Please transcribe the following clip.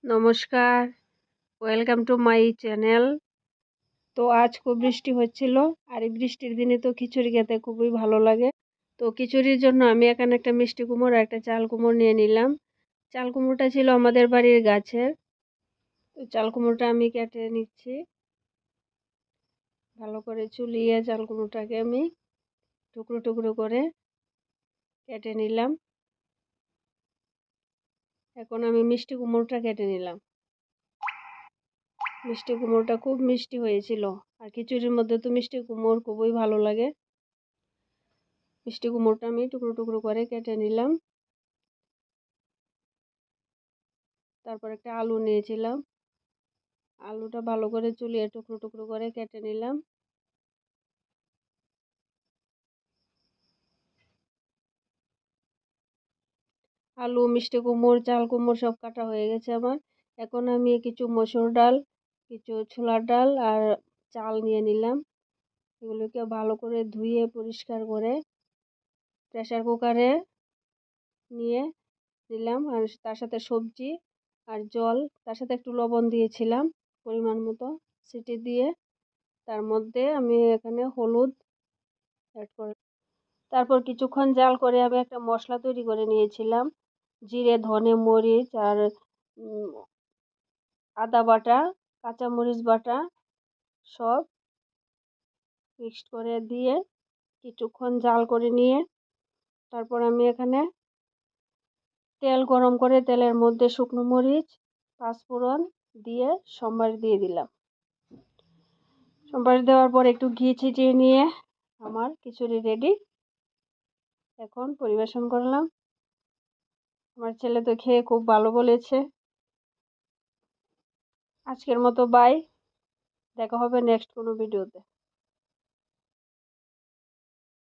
নমস্কার, welcome to my channel. তো আজ খুব বৃষ্টি হচ্ছিল, আর এই বৃষ্টির দিনে তো খিচুড়ি খেতে খুবই ভালো লাগে। তো খিচুড়ির জন্য আমি এখানে একটা মিষ্টি কুমড়ো আর একটা চাল কুমড়ো নিয়ে নিলাম। চাল কুমড়োটা ছিল আমাদের বাড়ির গাছের। তো চাল কুমড়োটা আমি কেটে নিচ্ছি, ভালো করে চুলিয়ে চাল কুমড়োটাকে আমি টুকরো টুকরো করে কেটে নিলাম। এখন আমি মিষ্টি কুমড়োটা কেটে নিলাম। মিষ্টি কুমড়োটা খুব মিষ্টি হয়েছিল, আর খিচুড়ির মধ্যে তো মিষ্টি কুমড়ো খুবই ভালো লাগে। মিষ্টি কুমড়োটা আমি টুকরো টুকরো করে কেটে নিলাম। তারপর একটা আলু নিয়েছিলাম, আলুটা ভালো করে চুলিয়ে টুকরো টুকরো করে কেটে নিলাম। আলু, মিষ্টি কুমড়ো, চাল কুমড়ো সব কাটা হয়ে গেছে আমার। এখন আমি কিছু মসুর ডাল, কিছু ছোলার ডাল আর চাল নিয়ে নিলাম। এগুলোকে ভালো করে ধুয়ে পরিষ্কার করে প্রেসার কুকারে নিয়ে দিলাম, আর তার সাথে সবজি আর জল, তার সাথে একটু লবণ দিয়েছিলাম পরিমাণ মতো। সিটি দিয়ে তার মধ্যে আমি এখানে হলুদ অ্যাড করে, তারপর কিছুক্ষণ জাল করে আমি একটা মশলা তৈরি করে নিয়েছিলাম। জিরে, ধনে, মরিচ আর আদা বাটা, কাঁচামরিচ বাটা সব মিক্সড করে দিয়ে কিছুক্ষণ জাল করে নিয়ে তারপর আমি এখানে তেল গরম করে তেলের মধ্যে শুকনো মরিচ, পাঁচফোড়ন দিয়ে সম্বার দিয়ে দিলাম। সম্বার দেওয়ার পর একটু ঘি ছিটিয়ে নিয়ে আমার খিচুড়ি রেডি। এখন পরিবেশন করলাম। আমার ছেলে তো খেয়ে খুব ভালো বলেছে। আজকের মতো বাই, দেখা হবে নেক্সট কোনো ভিডিওতে।